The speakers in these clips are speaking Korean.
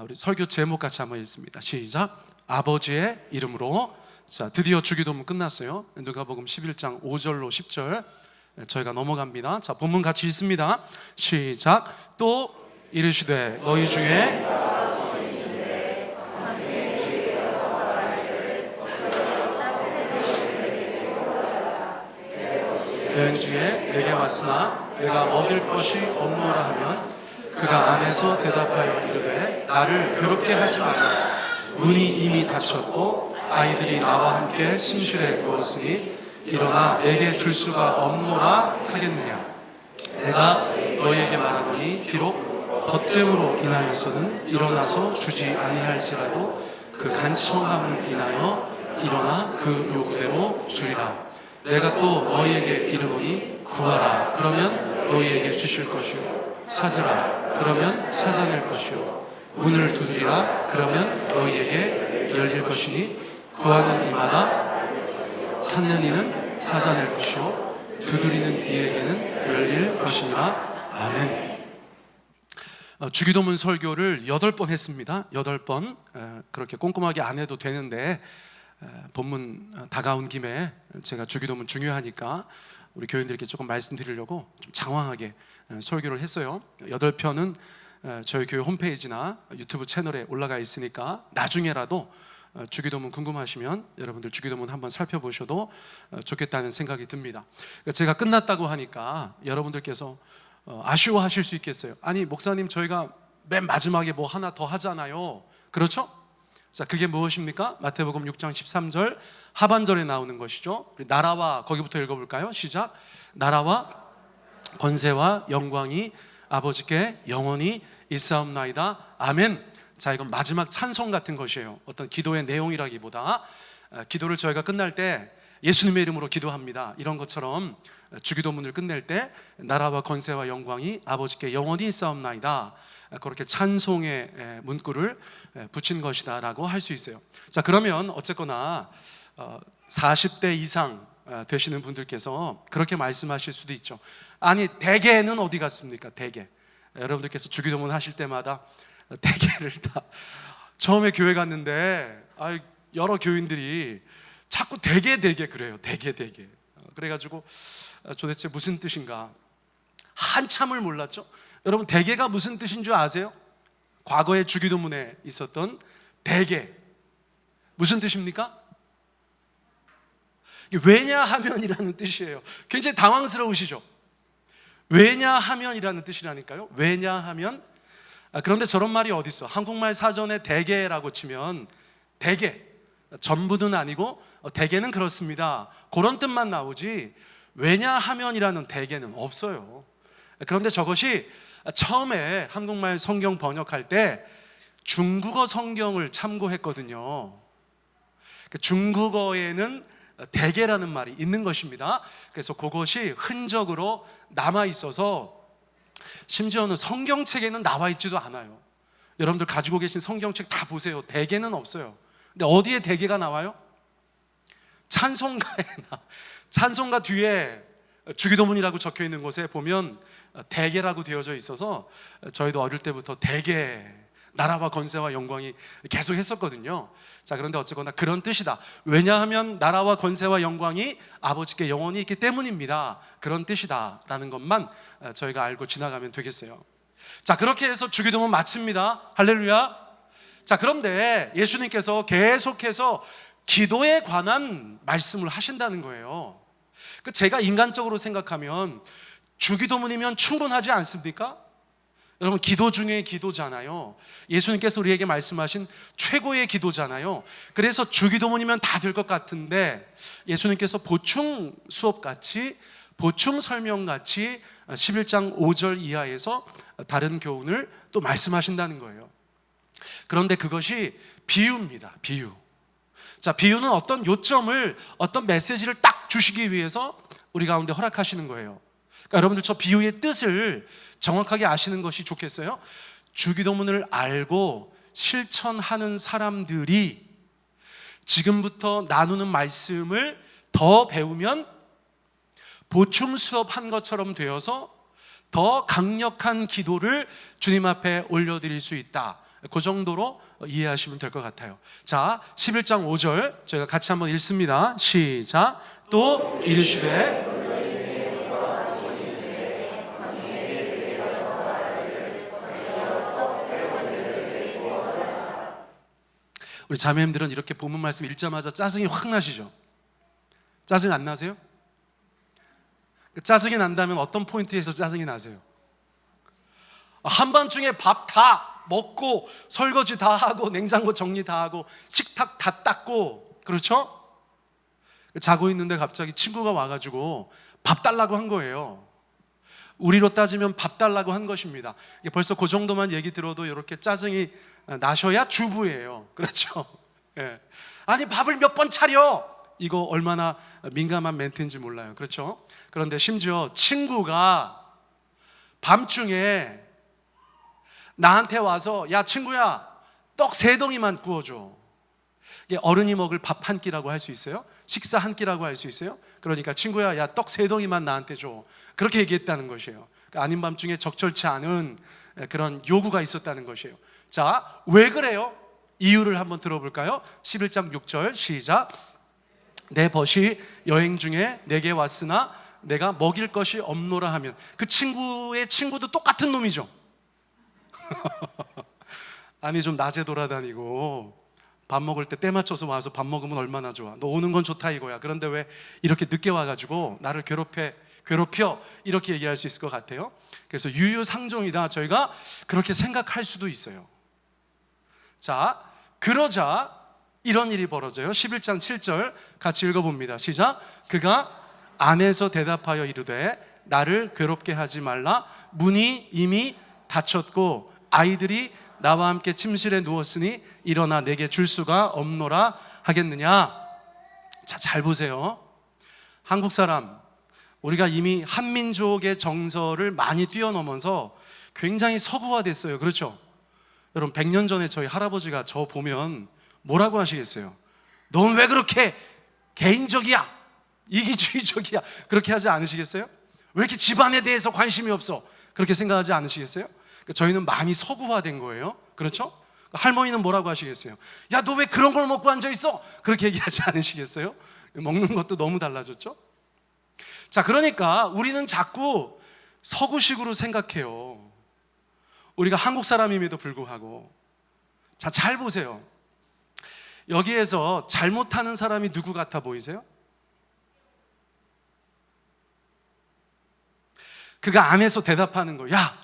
우리 설교 제목 같이 한번 읽습니다. 시작. 아버지의 이름으로. 자, 드디어 주기도문 끝났어요. 누가복음 11장 5절로 10절 저희가 넘어갑니다. 자, 본문 같이 읽습니다. 시작. 또 이르시되 너희 중에 여행 중에 내게 왔으나 내가 먹일 것이 없노라 하면 그가 안에서 대답하여 이르되 나를 괴롭게 하지 말라. 문이 이미 닫혔고 아이들이 나와 함께 침실에 누웠으니 일어나 내게 줄 수가 없노라 하겠느냐. 내가 너희에게 말하노니 비록 벗됨으로 인하여서는 일어나서 주지 아니할지라도 그 간청함을 인하여 일어나 그 요구대로 주리라. 내가 또 너희에게 이르노니 구하라 그러면 너희에게 주실 것이요 찾으라 그러면 찾아낼 것이요 문을 두드리라 그러면 너희에게 열릴 것이니 구하는 이마다 찾는 이는 찾아낼 것이요 두드리는 이에게는 열릴 것이니라. 아멘. 주기도문 설교를 8번 했습니다. 8번. 그렇게 꼼꼼하게 안 해도 되는데 본문 다가온 김에 제가 주기도문 중요하니까 우리 교인들께 조금 말씀드리려고 좀 장황하게 설교를 했어요. 8편은 저희 교회 홈페이지나 유튜브 채널에 올라가 있으니까 나중에라도 주기도문 궁금하시면 여러분들 주기도문 한번 살펴보셔도 좋겠다는 생각이 듭니다. 제가 끝났다고 하니까 여러분들께서 아쉬워하실 수 있겠어요. 아니 목사님 저희가 맨 마지막에 뭐 하나 더 하잖아요. 그렇죠? 자, 그게 무엇입니까? 마태복음 6장 13절 하반절에 나오는 것이죠. 나라와, 거기부터 읽어볼까요? 시작. 나라와 권세와 영광이 아버지께 영원히 있사옵나이다. 아멘. 자, 이건 마지막 찬송 같은 것이에요. 어떤 기도의 내용이라기보다 기도를 저희가 끝날 때 예수님의 이름으로 기도합니다. 이런 것처럼 주기도문을 끝낼 때 나라와 권세와 영광이 아버지께 영원히 있사옵나이다. 그렇게 찬송의 문구를 붙인 것이다 라고 할 수 있어요. 자, 그러면 어쨌거나 40대 이상 되시는 분들께서 그렇게 말씀하실 수도 있죠. 아니 대개는 어디 갔습니까? 대개. 여러분들께서 주기도문 하실 때마다 대개를 다 처음에 교회 갔는데 여러 교인들이 자꾸 대개 그래요. 대개 그래가지고 도대체 무슨 뜻인가 한참을 몰랐죠. 여러분 대개가 무슨 뜻인 줄 아세요? 과거의 주기도문에 있었던 대개 무슨 뜻입니까? 왜냐하면이라는 뜻이에요. 굉장히 당황스러우시죠? 왜냐하면이라는 뜻이라니까요. 왜냐하면. 그런데 저런 말이 어디 있어? 한국말 사전에 대개라고 치면 대개, 전부는 아니고 대개는 그렇습니다, 그런 뜻만 나오지 왜냐하면이라는 대개는 없어요. 그런데 저것이 처음에 한국말 성경 번역할 때 중국어 성경을 참고했거든요. 중국어에는 대개라는 말이 있는 것입니다. 그래서 그것이 흔적으로 남아 있어서 심지어는 성경책에는 나와 있지도 않아요. 여러분들 가지고 계신 성경책 다 보세요. 대개는 없어요. 근데 어디에 대개가 나와요? 찬송가에 찬송가 뒤에 주기도문이라고 적혀 있는 곳에 보면 대개라고 되어져 있어서 저희도 어릴 때부터 대개, 나라와 권세와 영광이 계속 했었거든요. 자, 그런데 어쨌거나 그런 뜻이다. 왜냐하면 나라와 권세와 영광이 아버지께 영원히 있기 때문입니다. 그런 뜻이다 라는 것만 저희가 알고 지나가면 되겠어요. 자, 그렇게 해서 주기도문 마칩니다. 할렐루야. 자, 그런데 예수님께서 계속해서 기도에 관한 말씀을 하신다는 거예요. 제가 인간적으로 생각하면 주기도문이면 충분하지 않습니까? 여러분 기도 중에 기도잖아요. 예수님께서 우리에게 말씀하신 최고의 기도잖아요. 그래서 주기도문이면 다 될 것 같은데 예수님께서 보충 수업같이, 보충 설명같이 11장 5절 이하에서 다른 교훈을 또 말씀하신다는 거예요. 그런데 그것이 비유입니다. 비유. 자, 비유는 어떤 요점을, 어떤 메시지를 딱 주시기 위해서 우리 가운데 허락하시는 거예요. 그러니까 여러분들 저 비유의 뜻을 정확하게 아시는 것이 좋겠어요. 주기도문을 알고 실천하는 사람들이 지금부터 나누는 말씀을 더 배우면 보충 수업한 것처럼 되어서 더 강력한 기도를 주님 앞에 올려드릴 수 있다. 그 정도로 이해하시면 될 것 같아요. 자, 11장 5절 저희가 같이 한번 읽습니다. 시작. 또 이르시되 우리 자매님들은 이렇게 본문 말씀 읽자마자 짜증이 확 나시죠? 짜증 안 나세요? 짜증이 난다면 어떤 포인트에서 짜증이 나세요? 한밤중에 밥 다 먹고 설거지 다 하고 냉장고 정리 다 하고 식탁 다 닦고, 그렇죠? 자고 있는데 갑자기 친구가 와가지고 밥 달라고 한 거예요. 우리로 따지면 밥 달라고 한 것입니다. 벌써 그 정도만 얘기 들어도 이렇게 짜증이 나셔야 주부예요. 그렇죠? 예. 아니 밥을 몇 번 차려? 이거 얼마나 민감한 멘트인지 몰라요. 그렇죠? 그런데 심지어 친구가 밤중에 나한테 와서 야 친구야 떡 3덩이만 구워줘. 이게 어른이 먹을 밥 한 끼라고 할 수 있어요? 식사 한 끼라고 할 수 있어요? 그러니까 친구야 야 떡 3덩이만 나한테 줘. 그렇게 얘기했다는 것이에요. 그러니까 아닌 밤중에 적절치 않은 그런 요구가 있었다는 것이에요. 자, 왜 그래요? 이유를 한번 들어볼까요? 11장 6절 시작. 내 벗이 여행 중에 내게 왔으나 내가 먹일 것이 없노라 하면, 그 친구의 친구도 똑같은 놈이죠. 아니 좀 낮에 돌아다니고 밥 먹을 때 맞춰서 와서 밥 먹으면 얼마나 좋아. 너 오는 건 좋다 이거야. 그런데 왜 이렇게 늦게 와가지고 나를 괴롭혀 이렇게 얘기할 수 있을 것 같아요. 그래서 유유상종이다 저희가 그렇게 생각할 수도 있어요. 자, 그러자 이런 일이 벌어져요. 11장 7절 같이 읽어봅니다. 시작. 그가 안에서 대답하여 이르되 나를 괴롭게 하지 말라. 문이 이미 닫혔고 아이들이 나와 함께 침실에 누웠으니 일어나 내게 줄 수가 없노라 하겠느냐. 자, 잘 보세요. 한국 사람, 우리가 이미 한민족의 정서를 많이 뛰어넘어서 굉장히 서구화됐어요. 그렇죠? 여러분 100년 전에 저희 할아버지가 저 보면 뭐라고 하시겠어요? 넌 왜 그렇게 개인적이야? 이기주의적이야? 그렇게 하지 않으시겠어요? 왜 이렇게 집안에 대해서 관심이 없어? 그렇게 생각하지 않으시겠어요? 저희는 많이 서구화된 거예요. 그렇죠? 할머니는 뭐라고 하시겠어요? 야, 너 왜 그런 걸 먹고 앉아있어? 그렇게 얘기하지 않으시겠어요? 먹는 것도 너무 달라졌죠? 자, 그러니까 우리는 자꾸 서구식으로 생각해요. 우리가 한국 사람임에도 불구하고. 자, 잘 보세요. 여기에서 잘못하는 사람이 누구 같아 보이세요? 그가 안에서 대답하는 거예요. 야,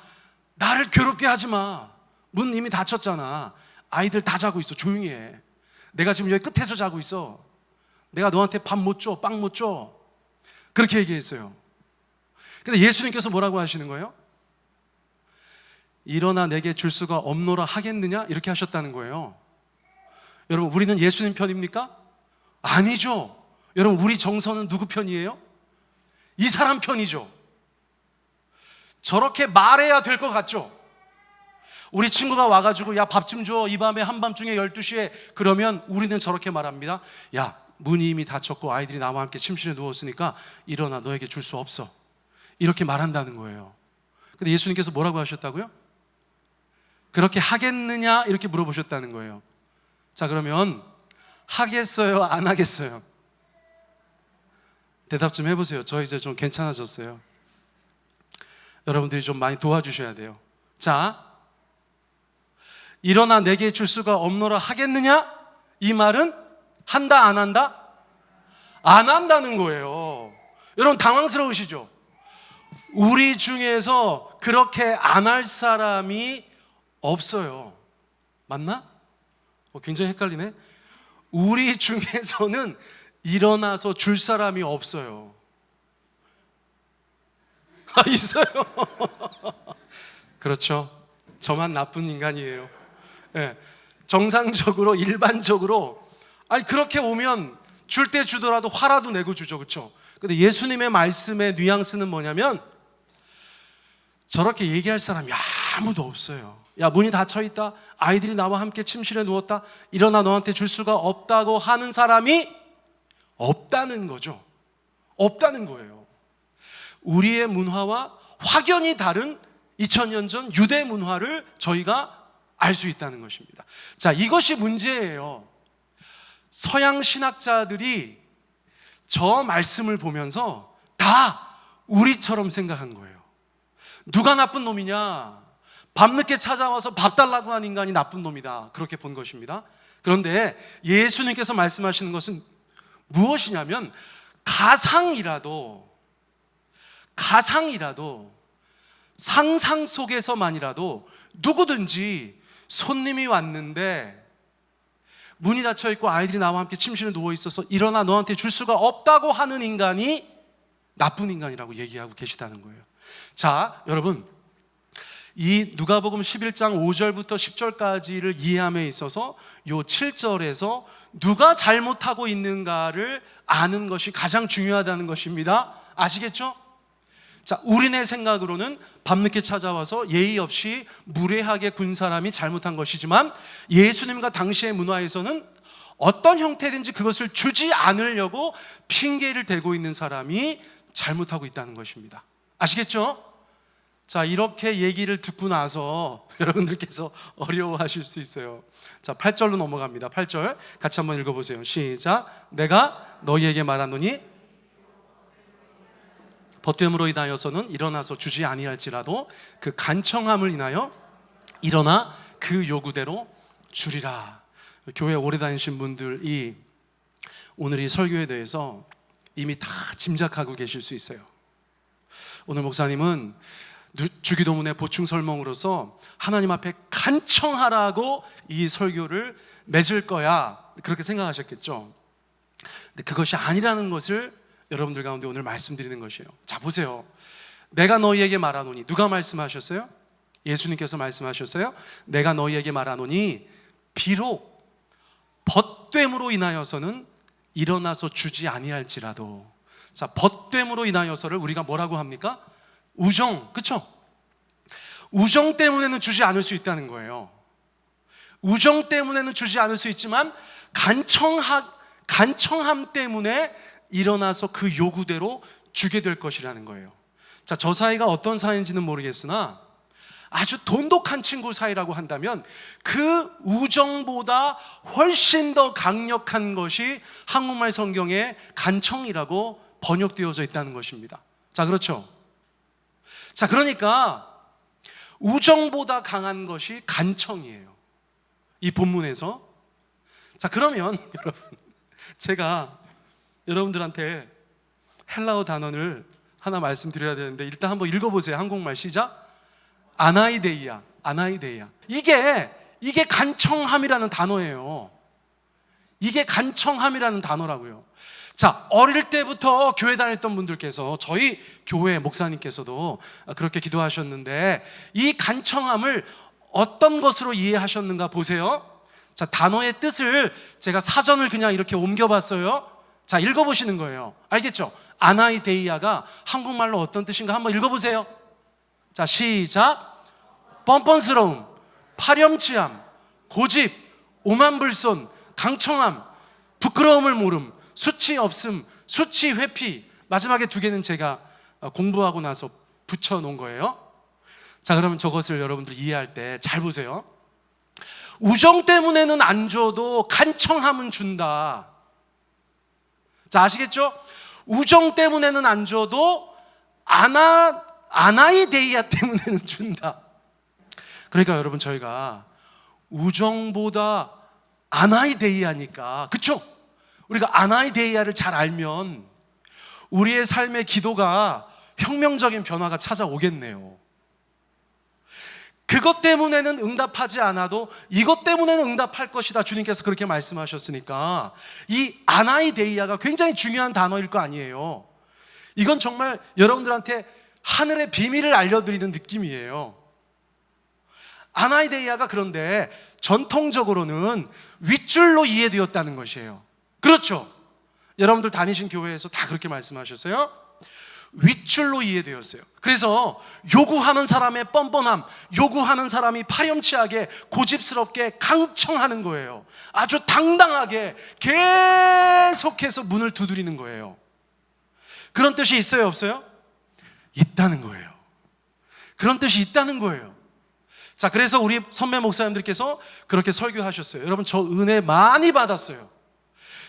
나를 괴롭게 하지 마. 문 이미 닫혔잖아. 아이들 다 자고 있어. 조용히 해. 내가 지금 여기 끝에서 자고 있어. 내가 너한테 밥 못 줘, 빵 못 줘. 그렇게 얘기했어요. 근데 예수님께서 뭐라고 하시는 거예요? 일어나 내게 줄 수가 없노라 하겠느냐? 이렇게 하셨다는 거예요. 여러분, 우리는 예수님 편입니까? 아니죠. 여러분, 우리 정서는 누구 편이에요? 이 사람 편이죠. 저렇게 말해야 될 것 같죠? 우리 친구가 와가지고 야, 밥 좀 줘. 이 밤에 한밤중에 12시에. 그러면 우리는 저렇게 말합니다. 야, 문이 이미 닫혔고 아이들이 나와 함께 침실에 누웠으니까 일어나, 너에게 줄 수 없어. 이렇게 말한다는 거예요. 근데 예수님께서 뭐라고 하셨다고요? 그렇게 하겠느냐? 이렇게 물어보셨다는 거예요. 자, 그러면 하겠어요? 안 하겠어요? 대답 좀 해보세요. 저 이제 좀 괜찮아졌어요. 여러분들이 좀 많이 도와주셔야 돼요. 자, 일어나 내게 줄 수가 없노라 하겠느냐? 이 말은 한다 안 한다? 안 한다는 거예요. 여러분 당황스러우시죠? 우리 중에서 그렇게 안 할 사람이 없어요. 맞나? 굉장히 헷갈리네. 우리 중에서는 일어나서 줄 사람이 없어요. 있어요. 그렇죠. 저만 나쁜 인간이에요. 네. 정상적으로 일반적으로 아니 그렇게 오면 줄 때 주더라도 화라도 내고 주죠. 그렇죠? 근데 예수님의 말씀의 뉘앙스는 뭐냐면 저렇게 얘기할 사람이 아무도 없어요. 야, 문이 닫혀 있다. 아이들이 나와 함께 침실에 누웠다. 일어나, 너한테 줄 수가 없다고 하는 사람이 없다는 거죠. 없다는 거예요. 우리의 문화와 확연히 다른 2000년 전 유대 문화를 저희가 알 수 있다는 것입니다. 자, 이것이 문제예요. 서양 신학자들이 저 말씀을 보면서 다 우리처럼 생각한 거예요. 누가 나쁜 놈이냐? 밤늦게 찾아와서 밥 달라고 한 인간이 나쁜 놈이다, 그렇게 본 것입니다. 그런데 예수님께서 말씀하시는 것은 무엇이냐면, 가상이라도 상상 속에서만이라도 누구든지 손님이 왔는데 문이 닫혀 있고 아이들이 나와 함께 침실에 누워 있어서 일어나 너한테 줄 수가 없다고 하는 인간이 나쁜 인간이라고 얘기하고 계시다는 거예요. 자, 여러분, 이 누가복음 11장 5절부터 10절까지를 이해함에 있어서 요 7절에서 누가 잘못하고 있는가를 아는 것이 가장 중요하다는 것입니다. 아시겠죠? 자, 우리네 생각으로는 밤늦게 찾아와서 예의 없이 무례하게 군 사람이 잘못한 것이지만, 예수님과 당시의 문화에서는 어떤 형태든지 그것을 주지 않으려고 핑계를 대고 있는 사람이 잘못하고 있다는 것입니다. 아시겠죠? 자, 이렇게 얘기를 듣고 나서 여러분들께서 어려워하실 수 있어요. 자, 8절로 넘어갑니다. 8절 같이 한번 읽어보세요. 시작. 내가 너희에게 말하노니 벗됨으로 인하여서는 일어나서 주지 아니할지라도 그 간청함을 인하여 일어나 그 요구대로 주리라. 교회 오래 다니신 분들이 오늘 이 설교에 대해서 이미 다 짐작하고 계실 수 있어요. 오늘 목사님은 주기도문의 보충 설명으로서 하나님 앞에 간청하라고 이 설교를 맺을 거야, 그렇게 생각하셨겠죠. 근데 그것이 아니라는 것을 여러분들 가운데 오늘 말씀드리는 것이에요. 자, 보세요. 내가 너희에게 말하노니, 누가 말씀하셨어요? 예수님께서 말씀하셨어요. 내가 너희에게 말하노니 비록 벗됨으로 인하여서는 일어나서 주지 아니할지라도. 자, 벗됨으로 인하여서를 우리가 뭐라고 합니까? 우정, 그렇죠? 우정 때문에는 주지 않을 수 있다는 거예요. 우정 때문에는 주지 않을 수 있지만 간청함 때문에 일어나서 그 요구대로 주게 될 것이라는 거예요. 자, 저 사이가 어떤 사이인지는 모르겠으나 아주 돈독한 친구 사이라고 한다면 그 우정보다 훨씬 더 강력한 것이 한국말 성경에 간청이라고 번역되어져 있다는 것입니다. 자, 그렇죠? 자, 그러니까 우정보다 강한 것이 간청이에요, 이 본문에서. 자, 그러면 여러분, 제가 여러분들한테 헬라어 단어를 하나 말씀드려야 되는데, 일단 한번 읽어보세요. 한국말 시작. 아나이데이아. 이게 간청함이라는 단어예요. 이게 간청함이라는 단어라고요. 자, 어릴 때부터 교회 다녔던 분들께서, 저희 교회 목사님께서도 그렇게 기도하셨는데, 이 간청함을 어떤 것으로 이해하셨는가 보세요. 자, 단어의 뜻을 제가 사전을 그냥 이렇게 옮겨봤어요. 자, 읽어보시는 거예요. 알겠죠? 아나이데이아가 한국말로 어떤 뜻인가 한번 읽어보세요. 자, 시작. 뻔뻔스러움, 파렴치함, 고집, 오만불손, 강청함, 부끄러움을 모름, 수치 없음, 수치 회피. 마지막에 두 개는 제가 공부하고 나서 붙여놓은 거예요. 자, 그러면 저것을 여러분들 이해할 때 잘 보세요. 우정 때문에는 안 줘도 간청함은 준다. 자, 아시겠죠? 우정 때문에는 안 줘도 아나이데이아 때문에는 준다. 그러니까 여러분, 저희가 우정보다 아나이데이아니까, 그쵸? 우리가 아나이데이아를 잘 알면 우리의 삶의 기도가 혁명적인 변화가 찾아오겠네요. 그것 때문에는 응답하지 않아도 이것 때문에는 응답할 것이다, 주님께서 그렇게 말씀하셨으니까 이 아나이데이아가 굉장히 중요한 단어일 거 아니에요. 이건 정말 여러분들한테 하늘의 비밀을 알려드리는 느낌이에요. 아나이데이아가 그런데 전통적으로는 윗줄로 이해되었다는 것이에요. 그렇죠? 여러분들 다니신 교회에서 다 그렇게 말씀하셨어요? 윗줄로 이해되었어요. 그래서 요구하는 사람의 뻔뻔함, 요구하는 사람이 파렴치하게 고집스럽게 강청하는 거예요. 아주 당당하게 계속해서 문을 두드리는 거예요. 그런 뜻이 있어요, 없어요? 있다는 거예요. 그런 뜻이 있다는 거예요. 자, 그래서 우리 선배 목사님들께서 그렇게 설교하셨어요. 여러분, 저 은혜 많이 받았어요.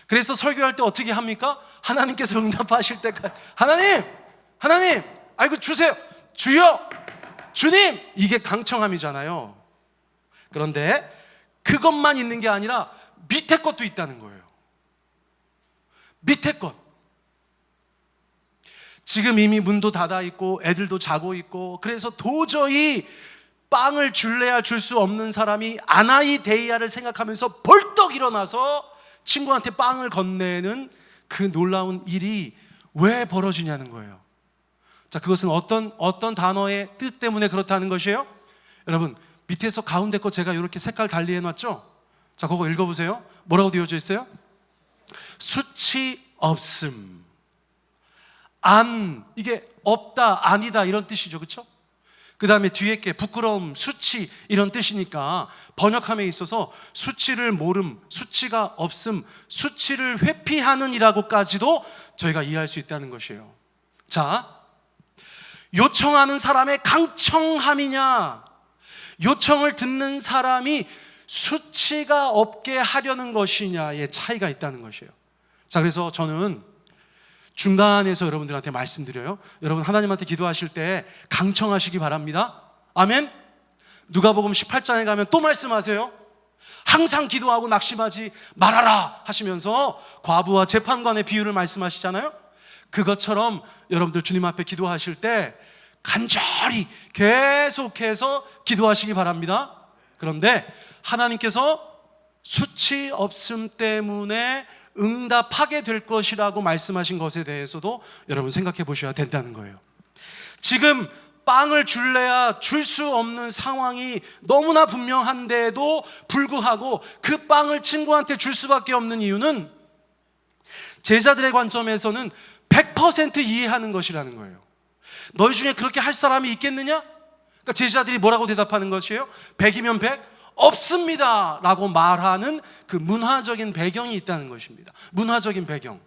그래서 설교할 때 어떻게 합니까? 하나님께서 응답하실 때까지 하나님 아이고 주세요, 주여, 주님, 이게 강청함이잖아요. 그런데 그것만 있는 게 아니라 밑에 것도 있다는 거예요. 밑에 것. 지금 이미 문도 닫아 있고 애들도 자고 있고, 그래서 도저히 빵을 줄래야 줄 수 없는 사람이 아나이 데이아를 생각하면서 벌떡 일어나서 친구한테 빵을 건네는 그 놀라운 일이 왜 벌어지냐는 거예요. 자, 그것은 어떤 단어의 뜻 때문에 그렇다는 것이에요? 여러분, 밑에서 가운데 거 제가 이렇게 색깔 달리 해놨죠? 자, 그거 읽어보세요. 뭐라고 되어져 있어요? 수치 없음. 안, 이게 없다, 아니다 이런 뜻이죠, 그렇죠? 그 다음에 뒤에 게 부끄러움, 수치 이런 뜻이니까 번역함에 있어서 수치를 모름, 수치가 없음, 수치를 회피하는 이라고까지도 저희가 이해할 수 있다는 것이에요. 자, 요청하는 사람의 강청함이냐, 요청을 듣는 사람이 수치가 없게 하려는 것이냐의 차이가 있다는 것이에요. 자, 그래서 저는 중간에서 여러분들한테 말씀드려요. 여러분, 하나님한테 기도하실 때 강청하시기 바랍니다. 아멘. 누가복음 18장에 가면 또 말씀하세요. 항상 기도하고 낙심하지 말아라 하시면서 과부와 재판관의 비유를 말씀하시잖아요. 그것처럼 여러분들 주님 앞에 기도하실 때 간절히 계속해서 기도하시기 바랍니다. 그런데 하나님께서 수치 없음 때문에 응답하게 될 것이라고 말씀하신 것에 대해서도 여러분 생각해 보셔야 된다는 거예요. 지금 빵을 줄래야 줄 수 없는 상황이 너무나 분명한데도 불구하고 그 빵을 친구한테 줄 수밖에 없는 이유는 제자들의 관점에서는 100% 이해하는 것이라는 거예요. 너희 중에 그렇게 할 사람이 있겠느냐? 그러니까 제자들이 뭐라고 대답하는 것이에요? 100이면 100? 없습니다 라고 말하는 그 문화적인 배경이 있다는 것입니다. 문화적인 배경.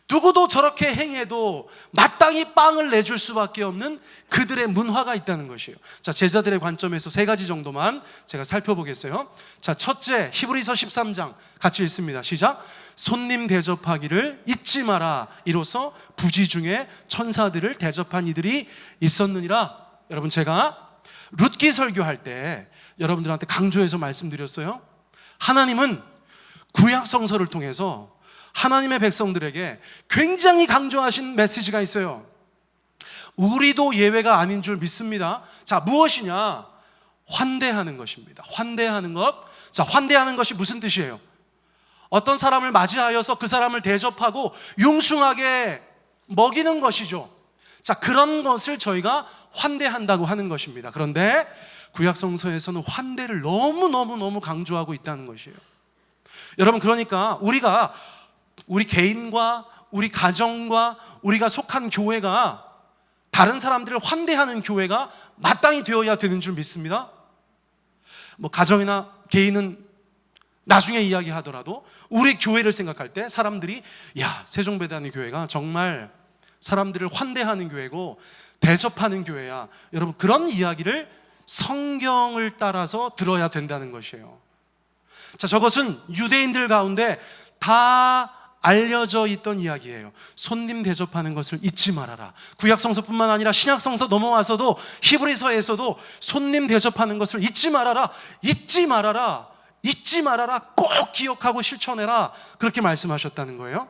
누구도 저렇게 행해도 마땅히 빵을 내줄 수밖에 없는 그들의 문화가 있다는 것이에요. 자, 제자들의 관점에서 세 가지 정도만 제가 살펴보겠어요. 자, 첫째, 히브리서 13장 같이 읽습니다. 시작. 손님 대접하기를 잊지 마라. 이로써 부지 중에 천사들을 대접한 이들이 있었느니라. 여러분, 제가 룻기 설교할 때 여러분들한테 강조해서 말씀드렸어요. 하나님은 구약 성서를 통해서 하나님의 백성들에게 굉장히 강조하신 메시지가 있어요. 우리도 예외가 아닌 줄 믿습니다. 자, 무엇이냐? 환대하는 것입니다. 환대하는 것. 자, 환대하는 것이 무슨 뜻이에요? 어떤 사람을 맞이하여서 그 사람을 대접하고 융숭하게 먹이는 것이죠. 자, 그런 것을 저희가 환대한다고 하는 것입니다. 그런데 구약 성서에서는 환대를 너무 강조하고 있다는 것이에요. 여러분, 그러니까 우리 개인과 우리 가정과 우리가 속한 교회가 다른 사람들을 환대하는 교회가 마땅히 되어야 되는 줄 믿습니다. 뭐 가정이나 개인은 나중에 이야기하더라도 우리 교회를 생각할 때 사람들이 야, 세종배단의 교회가 정말 사람들을 환대하는 교회고 대접하는 교회야. 여러분, 그런 이야기를 성경을 따라서 들어야 된다는 것이에요. 자, 저것은 유대인들 가운데 다 알려져 있던 이야기예요. 손님 대접하는 것을 잊지 말아라. 구약성서뿐만 아니라 신약성서 넘어와서도 히브리서에서도 손님 대접하는 것을 잊지 말아라. 잊지 말아라. 잊지 말아라. 꼭 기억하고 실천해라. 그렇게 말씀하셨다는 거예요.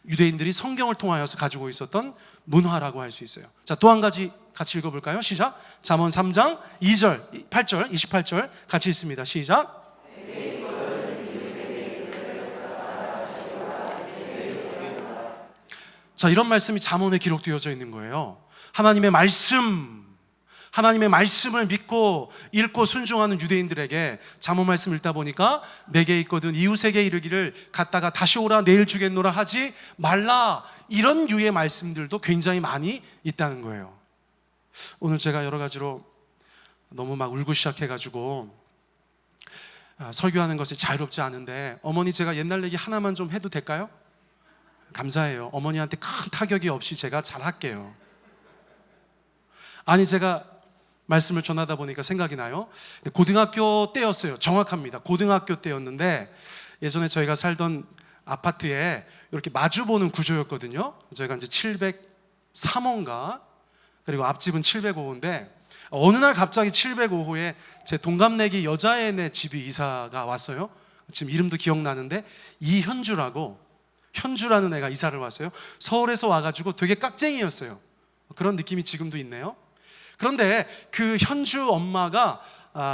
유대인들이 성경을 통하여서 가지고 있었던 문화라고 할 수 있어요. 자, 또 한 가지 같이 읽어볼까요? 시작. 잠언 3장 2절, 8절, 28절 같이 읽습니다. 시작. 자, 이런 말씀이 잠언에 기록되어져 있는 거예요. 하나님의 말씀을 믿고 읽고 순종하는 유대인들에게 잠언 말씀 읽다 보니까 내게 있거든 이웃에게 이르기를 갔다가 다시 오라 내일 주겠노라 하지 말라. 이런 유의 말씀들도 굉장히 많이 있다는 거예요. 오늘 제가 여러 가지로 너무 막 울고 시작해가지고 설교하는 것이 자유롭지 않은데 어머니, 제가 옛날 얘기 하나만 좀 해도 될까요? 감사해요. 어머니한테 큰 타격이 없이 제가 잘 할게요. 아니, 제가 말씀을 전하다 보니까 생각이 나요. 고등학교 때였어요. 정확합니다. 고등학교 때였는데 예전에 저희가 살던 아파트에 이렇게 마주보는 구조였거든요. 저희가 이제 703호인가 그리고 앞집은 705호인데 어느 날 갑자기 705호에 제 동갑내기 여자애네 집이 이사가 왔어요. 지금 이름도 기억나는데 현주라는 애가 이사를 왔어요. 서울에서 와가지고 되게 깍쟁이였어요. 그런 느낌이 지금도 있네요. 그런데 그 현주 엄마가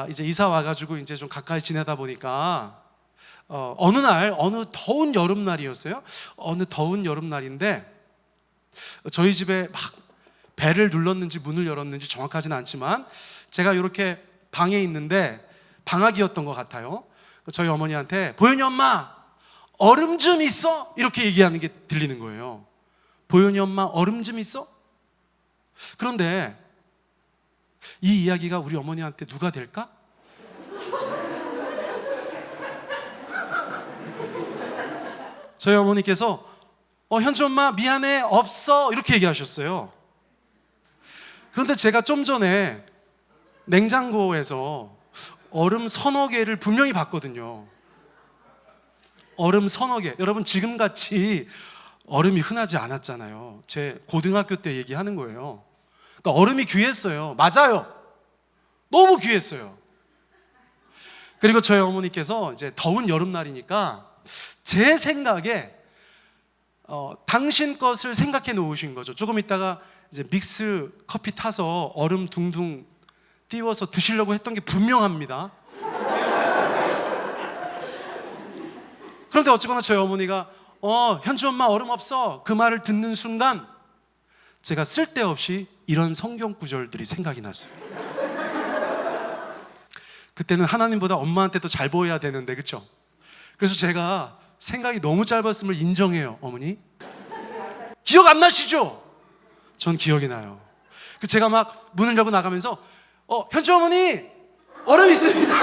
이제 이사 와가지고 이제 좀 가까이 지내다 보니까 어느 더운 여름날이었어요. 어느 더운 여름날인데 저희 집에 막 벨을 눌렀는지 문을 열었는지 정확하지는 않지만 제가 이렇게 방에 있는데 방학이었던 것 같아요. 저희 어머니한테 보현이 엄마 얼음 좀 있어? 이렇게 얘기하는 게 들리는 거예요. 보현이 엄마 얼음 좀 있어? 그런데 이 이야기가 우리 어머니한테 누가 될까? 저희 어머니께서 현주 엄마 미안해 없어 이렇게 얘기하셨어요. 그런데 제가 좀 전에 냉장고에서 얼음 서너 개를 분명히 봤거든요. 얼음 서너 개. 여러분 지금같이 얼음이 흔하지 않았잖아요. 제 고등학교 때 얘기하는 거예요. 그러니까 얼음이 귀했어요. 맞아요. 너무 귀했어요. 그리고 저희 어머니께서 이제 더운 여름날이니까 제 생각에 당신 것을 생각해 놓으신 거죠. 조금 있다가 이제 믹스 커피 타서 얼음 둥둥 띄워서 드시려고 했던 게 분명합니다. 그런데 어쨌거나 저희 어머니가 현주 엄마 얼음 없어 그 말을 듣는 순간 제가 쓸데없이 이런 성경 구절들이 생각이 났어요. 그때는 하나님보다 엄마한테 더 잘 보여야 되는데 그렇죠? 그래서 제가 생각이 너무 짧았음을 인정해요. 어머니 기억 안 나시죠? 전 기억이 나요. 제가 막 문을 열고 나가면서 현주 어머니 얼음 있습니다.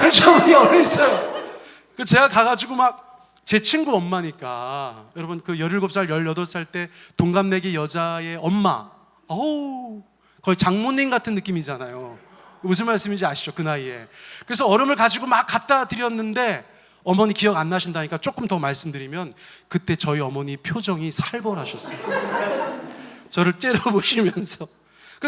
현주 어머니 얼음 있어요. 제가 가가지고 막 제 친구 엄마니까 여러분 그 17살 18살 때 동갑내기 여자의 엄마 거의 장모님 같은 느낌이잖아요. 무슨 말씀인지 아시죠? 그 나이에. 그래서 얼음을 가지고 막 갖다 드렸는데 어머니 기억 안 나신다니까 조금 더 말씀드리면 그때 저희 어머니 표정이 살벌하셨어요. 저를 째려보시면서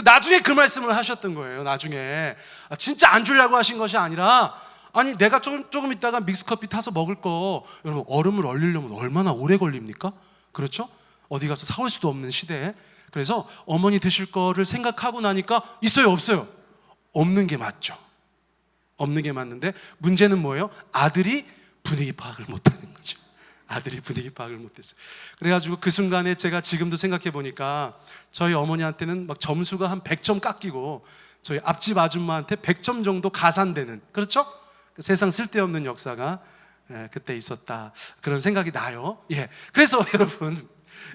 나중에 그 말씀을 하셨던 거예요. 나중에 진짜 안 주려고 하신 것이 아니라 아니 내가 조금 있다가 믹스커피 타서 먹을 거 여러분 얼음을 얼리려면 얼마나 오래 걸립니까? 그렇죠? 어디 가서 사올 수도 없는 시대에 그래서 어머니 드실 거를 생각하고 나니까 있어요 없어요? 없는 게 맞죠. 없는 게 맞는데 문제는 뭐예요? 아들이 분위기 파악을 못하는 거죠. 아들이 분위기 파악을 못했어요. 그래가지고 그 순간에 제가 지금도 생각해 보니까 저희 어머니한테는 막 점수가 한 100점 깎이고 저희 앞집 아줌마한테 100점 정도 가산되는 그렇죠? 세상 쓸데없는 역사가 그때 있었다 그런 생각이 나요. 그래서 여러분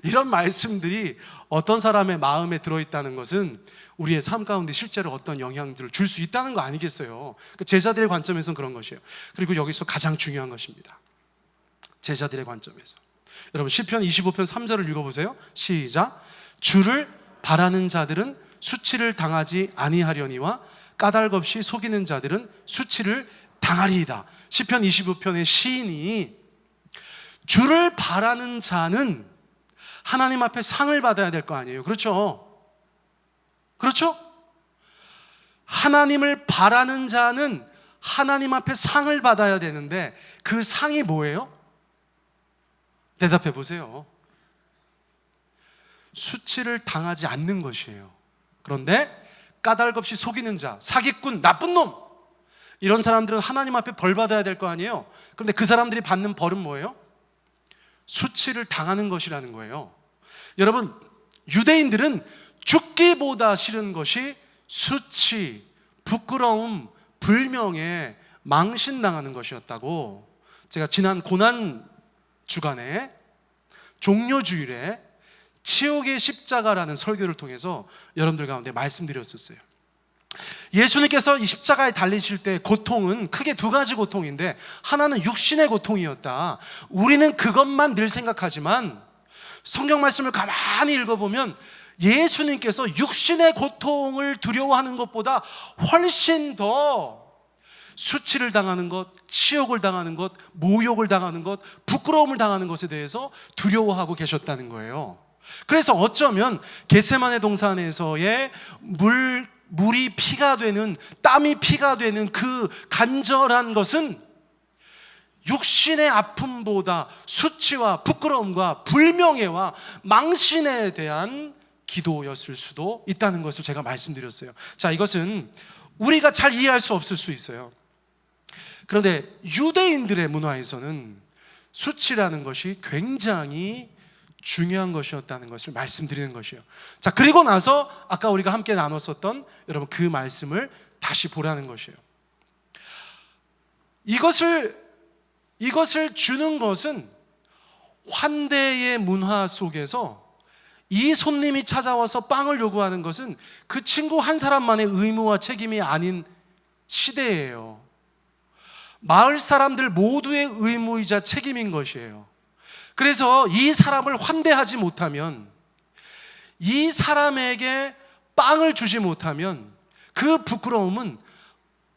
이런 말씀들이 어떤 사람의 마음에 들어있다는 것은 우리의 삶 가운데 실제로 어떤 영향들을 줄 수 있다는 거 아니겠어요? 제자들의 관점에서는 그런 것이에요. 그리고 여기서 가장 중요한 것입니다. 제자들의 관점에서 여러분 시편 25편 3절을 읽어보세요. 시작. 주를 바라는 자들은 수치를 당하지 아니하려니와 까닭없이 속이는 자들은 수치를 당하리이다. 시편 25편의 시인이 주를 바라는 자는 하나님 앞에 상을 받아야 될 거 아니에요. 그렇죠? 그렇죠? 하나님을 바라는 자는 하나님 앞에 상을 받아야 되는데 그 상이 뭐예요? 대답해 보세요. 수치를 당하지 않는 것이에요. 그런데 까닭없이 속이는 자, 사기꾼, 나쁜 놈 이런 사람들은 하나님 앞에 벌 받아야 될 거 아니에요. 그런데 그 사람들이 받는 벌은 뭐예요? 수치를 당하는 것이라는 거예요. 여러분 유대인들은 죽기보다 싫은 것이 수치, 부끄러움, 불명예, 망신당하는 것이었다고 제가 지난 고난 주간에 종료주일에 치욕의 십자가라는 설교를 통해서 여러분들 가운데 말씀드렸었어요. 예수님께서 이 십자가에 달리실 때 고통은 크게 두 가지 고통인데 하나는 육신의 고통이었다. 우리는 그것만 늘 생각하지만 성경 말씀을 가만히 읽어보면 예수님께서 육신의 고통을 두려워하는 것보다 훨씬 더 수치를 당하는 것, 치욕을 당하는 것, 모욕을 당하는 것, 부끄러움을 당하는 것에 대해서 두려워하고 계셨다는 거예요. 그래서 어쩌면 겟세마네 동산에서의 물이 피가 되는, 땀이 피가 되는 그 간절한 것은 육신의 아픔보다 수치와 부끄러움과 불명예와 망신에 대한 기도였을 수도 있다는 것을 제가 말씀드렸어요. 자, 이것은 우리가 잘 이해할 수 없을 수 있어요. 그런데 유대인들의 문화에서는 수치라는 것이 굉장히 중요한 것이었다는 것을 말씀드리는 것이에요. 자, 그리고 나서 아까 우리가 함께 나눴었던 여러분 그 말씀을 다시 보라는 것이에요. 이것을 주는 것은 환대의 문화 속에서 이 손님이 찾아와서 빵을 요구하는 것은 그 친구 한 사람만의 의무와 책임이 아닌 시대예요. 마을 사람들 모두의 의무이자 책임인 것이에요. 그래서 이 사람을 환대하지 못하면, 이 사람에게 빵을 주지 못하면 그 부끄러움은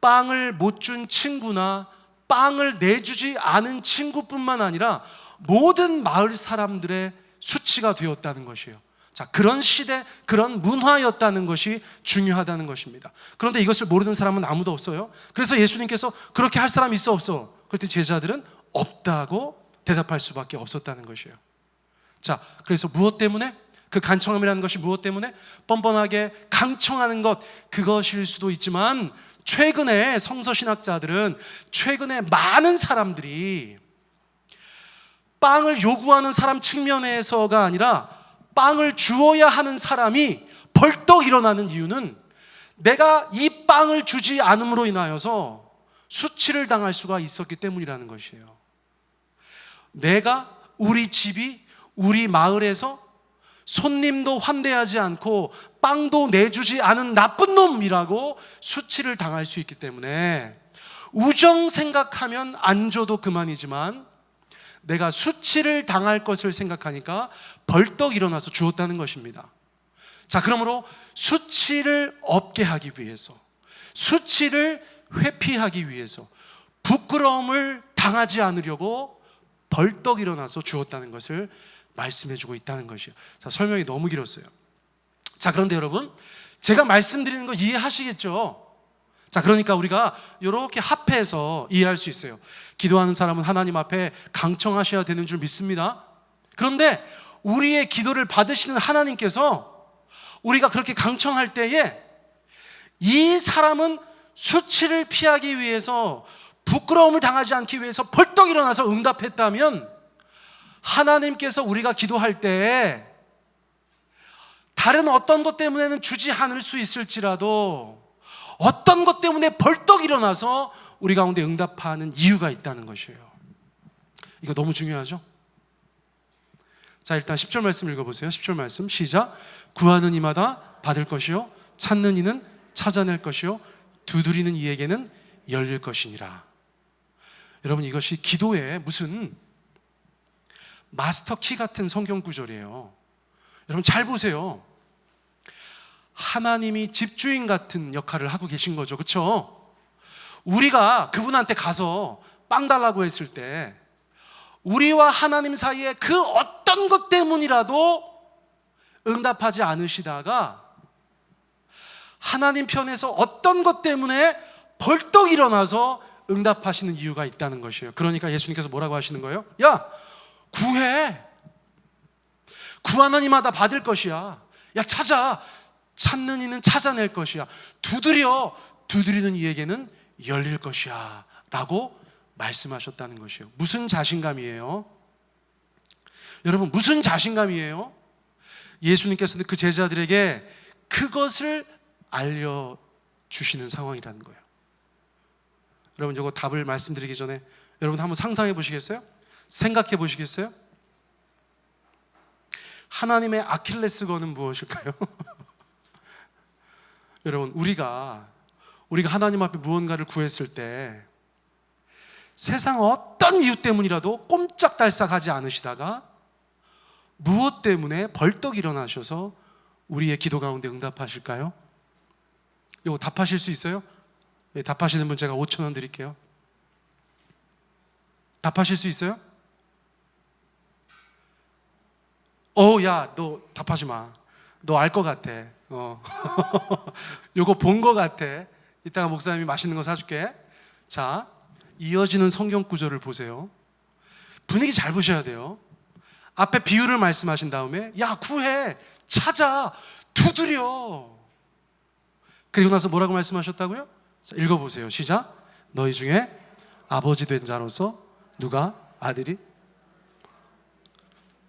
빵을 못 준 친구나 빵을 내주지 않은 친구뿐만 아니라 모든 마을 사람들의 수치가 되었다는 것이에요. 자, 그런 시대, 그런 문화였다는 것이 중요하다는 것입니다. 그런데 이것을 모르는 사람은 아무도 없어요. 그래서 예수님께서 그렇게 할 사람 있어 없어? 그랬더니 제자들은 없다고 대답할 수밖에 없었다는 것이에요. 자, 그래서 무엇 때문에? 그 간청함이라는 것이 무엇 때문에? 뻔뻔하게 강청하는 것, 그것일 수도 있지만 최근에 성서신학자들은 최근에 많은 사람들이 빵을 요구하는 사람 측면에서가 아니라 빵을 주어야 하는 사람이 벌떡 일어나는 이유는 내가 이 빵을 주지 않음으로 인하여서 수치를 당할 수가 있었기 때문이라는 것이에요. 내가, 우리 집이, 우리 마을에서 손님도 환대하지 않고 빵도 내주지 않은 나쁜 놈이라고 수치를 당할 수 있기 때문에 우정 생각하면 안 줘도 그만이지만 내가 수치를 당할 것을 생각하니까 벌떡 일어나서 주었다는 것입니다. 자, 그러므로 수치를 없게 하기 위해서, 수치를 회피하기 위해서, 부끄러움을 당하지 않으려고 벌떡 일어나서 주었다는 것을 말씀해주고 있다는 것이에요. 자, 설명이 너무 길었어요. 자, 그런데 여러분, 제가 말씀드리는 거 이해하시겠죠? 자, 그러니까 우리가 이렇게 합해서 이해할 수 있어요. 기도하는 사람은 하나님 앞에 강청하셔야 되는 줄 믿습니다. 그런데 우리의 기도를 받으시는 하나님께서 우리가 그렇게 강청할 때에 이 사람은 수치를 피하기 위해서, 부끄러움을 당하지 않기 위해서 벌떡 일어나서 응답했다면 하나님께서 우리가 기도할 때 다른 어떤 것 때문에는 주지 않을 수 있을지라도 어떤 것 때문에 벌떡 일어나서 우리 가운데 응답하는 이유가 있다는 것이에요. 이거 너무 중요하죠? 자, 일단 10절 말씀 읽어보세요. 10절 말씀 시작. 구하는 이마다 받을 것이요, 찾는 이는 찾아낼 것이요, 두드리는 이에게는 열릴 것이니라. 여러분, 이것이 기도의 무슨 마스터 키 같은 성경 구절이에요. 여러분 잘 보세요. 하나님이 집주인 같은 역할을 하고 계신 거죠. 그렇죠? 우리가 그분한테 가서 빵 달라고 했을 때 우리와 하나님 사이에 그 어떤 것 때문이라도 응답하지 않으시다가 하나님 편에서 어떤 것 때문에 벌떡 일어나서 응답하시는 이유가 있다는 것이에요. 그러니까 예수님께서 뭐라고 하시는 거예요? 야, 구해. 구하는 이마다 받을 것이야. 야, 찾아. 찾는 이는 찾아낼 것이야. 두드려. 두드리는 이에게는 열릴 것이야 라고 말씀하셨다는 것이에요. 무슨 자신감이에요? 여러분, 무슨 자신감이에요? 예수님께서는 그 제자들에게 그것을 알려주시는 상황이라는 거예요. 여러분, 이거 답을 말씀드리기 전에 여러분 한번 상상해 보시겠어요? 생각해 보시겠어요? 하나님의 아킬레스건은 무엇일까요? 여러분, 우리가 하나님 앞에 무언가를 구했을 때 세상 어떤 이유 때문이라도 꼼짝달싹하지 않으시다가 무엇 때문에 벌떡 일어나셔서 우리의 기도 가운데 응답하실까요? 이거 답하실 수 있어요? 네, 답하시는 분 제가 5,000원 드릴게요. 답하실 수 있어요? 야, 너 답하지 마. 너 알 것 같아. 요거 본 것 같아. 이따가 목사님이 맛있는 거 사줄게. 자, 이어지는 성경 구절을 보세요. 분위기 잘 보셔야 돼요. 앞에 비유를 말씀하신 다음에 야, 구해, 찾아, 두드려. 그리고 나서 뭐라고 말씀하셨다고요? 자, 읽어보세요. 시작. 너희 중에 아버지 된 자로서 누가 아들이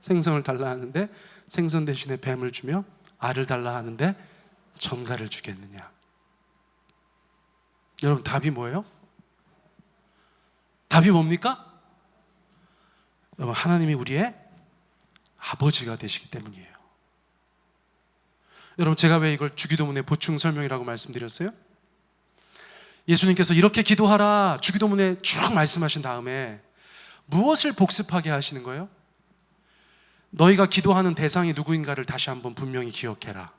생선을 달라 하는데 생선 대신에 뱀을 주며 알을 달라 하는데 전갈을 주겠느냐? 여러분, 답이 뭐예요? 답이 뭡니까? 여러분, 하나님이 우리의 아버지가 되시기 때문이에요. 여러분, 제가 왜 이걸 주기도문의 보충 설명이라고 말씀드렸어요? 예수님께서 이렇게 기도하라 주기도문에 쭉 말씀하신 다음에 무엇을 복습하게 하시는 거예요? 너희가 기도하는 대상이 누구인가를 다시 한번 분명히 기억해라.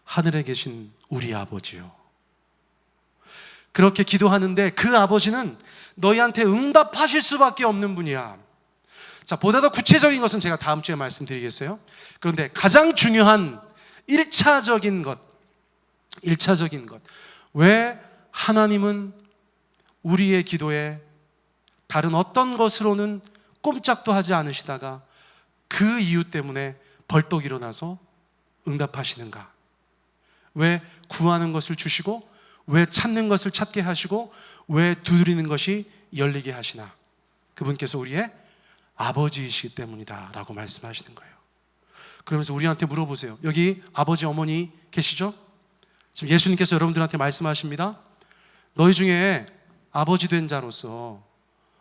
하늘에 계신 우리 아버지요. 그렇게 기도하는데 그 아버지는 너희한테 응답하실 수밖에 없는 분이야. 자, 보다 더 구체적인 것은 제가 다음 주에 말씀드리겠어요. 그런데 가장 중요한 1차적인 것. 왜 하나님은 우리의 기도에 다른 어떤 것으로는 꼼짝도 하지 않으시다가 그 이유 때문에 벌떡 일어나서 응답하시는가? 왜 구하는 것을 주시고, 왜 찾는 것을 찾게 하시고, 왜 두드리는 것이 열리게 하시나? 그분께서 우리의 아버지이시기 때문이다 라고 말씀하시는 거예요. 그러면서 우리한테 물어보세요. 여기 아버지, 어머니 계시죠? 지금 예수님께서 여러분들한테 말씀하십니다. 너희 중에 아버지 된 자로서,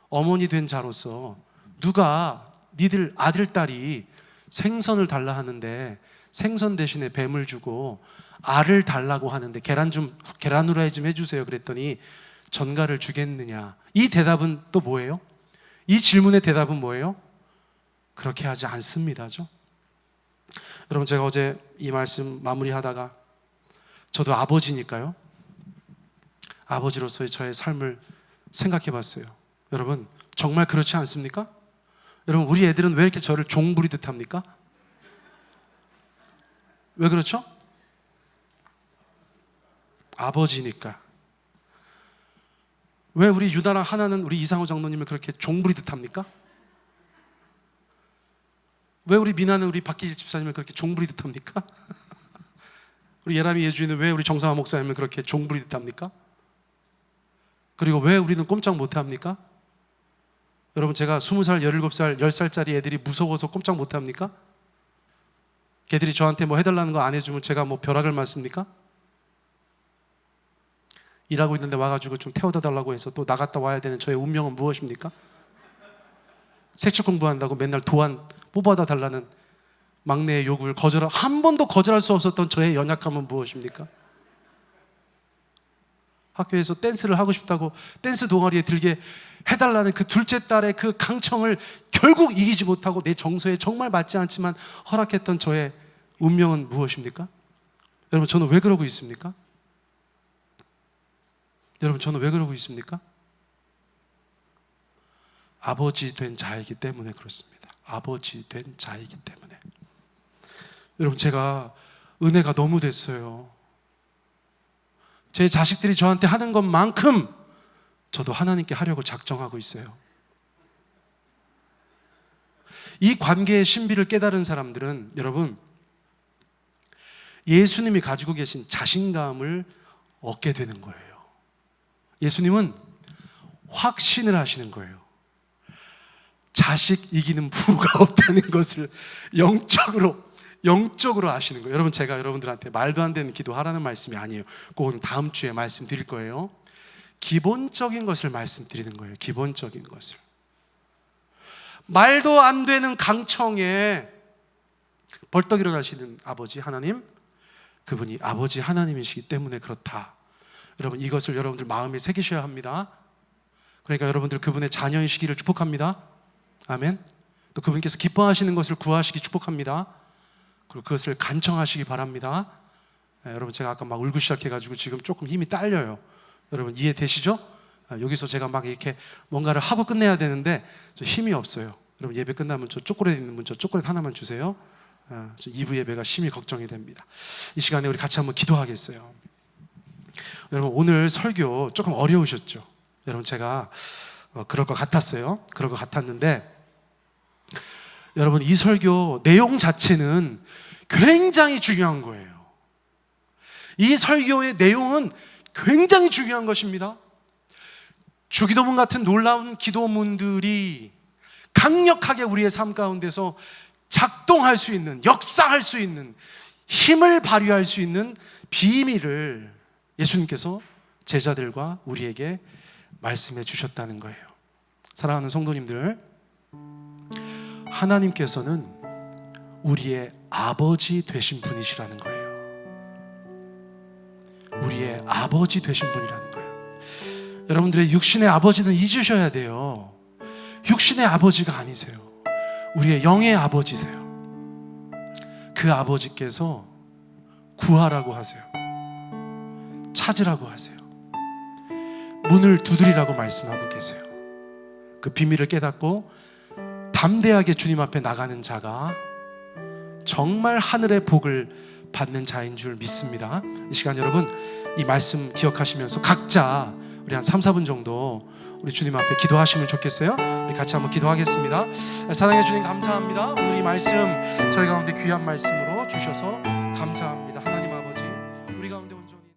어머니 된 자로서 누가 니들 아들, 딸이 생선을 달라 하는데 생선 대신에 뱀을 주고 알을 달라고 하는데 계란 후라이 좀 해주세요 그랬더니 전갈을 주겠느냐? 이 대답은 또 뭐예요? 이 질문의 대답은 뭐예요? 그렇게 하지 않습니다죠. 여러분, 제가 어제 이 말씀 마무리하다가 저도 아버지니까요, 아버지로서의 저의 삶을 생각해 봤어요. 여러분, 정말 그렇지 않습니까? 여러분, 우리 애들은 왜 이렇게 저를 종부리듯 합니까? 왜 그렇죠? 아버지니까. 왜 우리 유다랑 하나는 우리 이상호 장로님을 그렇게 종부리듯 합니까? 왜 우리 미나는 우리 박기일 집사님을 그렇게 종부리듯 합니까? 우리 예람이 예주인은 왜 우리 정상화 목사님을 그렇게 종부리듯 합니까? 그리고 왜 우리는 꼼짝 못 합니까? 여러분, 제가 20살, 17살, 10살짜리 애들이 무서워서 꼼짝 못 합니까? 걔들이 저한테 뭐 해달라는 거 안 해주면 제가 뭐 벼락을 맞습니까? 일하고 있는데 와가지고 좀 태워다 달라고 해서 또 나갔다 와야 되는 저의 운명은 무엇입니까? 색칠 공부한다고 맨날 도안 뽑아다 달라는 막내의 요구를 한 번도 거절할 수 없었던 저의 연약함은 무엇입니까? 학교에서 댄스를 하고 싶다고 댄스 동아리에 들게 해달라는 그 둘째 딸의 그 강청을 결국 이기지 못하고 내 정서에 정말 맞지 않지만 허락했던 저의 운명은 무엇입니까? 여러분, 저는 왜 그러고 있습니까? 여러분, 저는 왜 그러고 있습니까? 아버지 된 자이기 때문에 그렇습니다. 아버지 된 자이기 때문에. 여러분, 제가 은혜가 너무 됐어요. 제 자식들이 저한테 하는 것만큼 저도 하나님께 하려고 작정하고 있어요. 이 관계의 신비를 깨달은 사람들은, 여러분, 예수님이 가지고 계신 자신감을 얻게 되는 거예요. 예수님은 확신을 하시는 거예요. 자식 이기는 부모가 없다는 것을 영적으로 아시는 거예요. 여러분, 제가 여러분들한테 말도 안 되는 기도하라는 말씀이 아니에요. 그건 다음 주에 말씀드릴 거예요. 기본적인 것을 말씀드리는 거예요. 기본적인 것을. 말도 안 되는 강청에 벌떡 일어나시는 아버지 하나님, 그분이 아버지 하나님이시기 때문에 그렇다. 여러분, 이것을 여러분들 마음에 새기셔야 합니다. 그러니까 여러분들 그분의 자녀이시기를 축복합니다. 아멘. 또 그분께서 기뻐하시는 것을 구하시기 축복합니다. 그리고 그것을 간청하시기 바랍니다. 여러분, 제가 아까 막 울고 시작해가지고 지금 조금 힘이 딸려요. 여러분 이해되시죠? 여기서 제가 막 이렇게 뭔가를 하고 끝내야 되는데 저 힘이 없어요. 여러분, 예배 끝나면 저 초콜릿 있는 분 저 초콜릿 하나만 주세요. 저 2부 예배가 심히 걱정이 됩니다. 이 시간에 우리 같이 한번 기도하겠어요. 여러분, 오늘 설교 조금 어려우셨죠? 여러분, 제가 그럴 것 같았어요. 그럴 것 같았는데, 여러분, 이 설교 내용 자체는 굉장히 중요한 거예요. 이 설교의 내용은 굉장히 중요한 것입니다. 주기도문 같은 놀라운 기도문들이 강력하게 우리의 삶 가운데서 작동할 수 있는, 역사할 수 있는, 힘을 발휘할 수 있는 비밀을 예수님께서 제자들과 우리에게 말씀해 주셨다는 거예요. 사랑하는 성도님들, 하나님께서는 우리의 아버지 되신 분이시라는 거예요. 우리의 아버지 되신 분이라는 거예요. 여러분들의 육신의 아버지는 잊으셔야 돼요. 육신의 아버지가 아니세요. 우리의 영의 아버지세요. 그 아버지께서 구하라고 하세요. 찾으라고 하세요. 문을 두드리라고 말씀하고 계세요. 그 비밀을 깨닫고 담대하게 주님 앞에 나가는 자가 정말 하늘의 복을 받는 자인 줄 믿습니다. 이 시간 여러분, 이 말씀 기억하시면서 각자 우리 한 3, 4분 정도 우리 주님 앞에 기도하시면 좋겠어요. 우리 같이 한번 기도하겠습니다. 사랑해 주님 감사합니다. 오늘 이 말씀 저희 가운데 귀한 말씀으로 주셔서 감사합니다.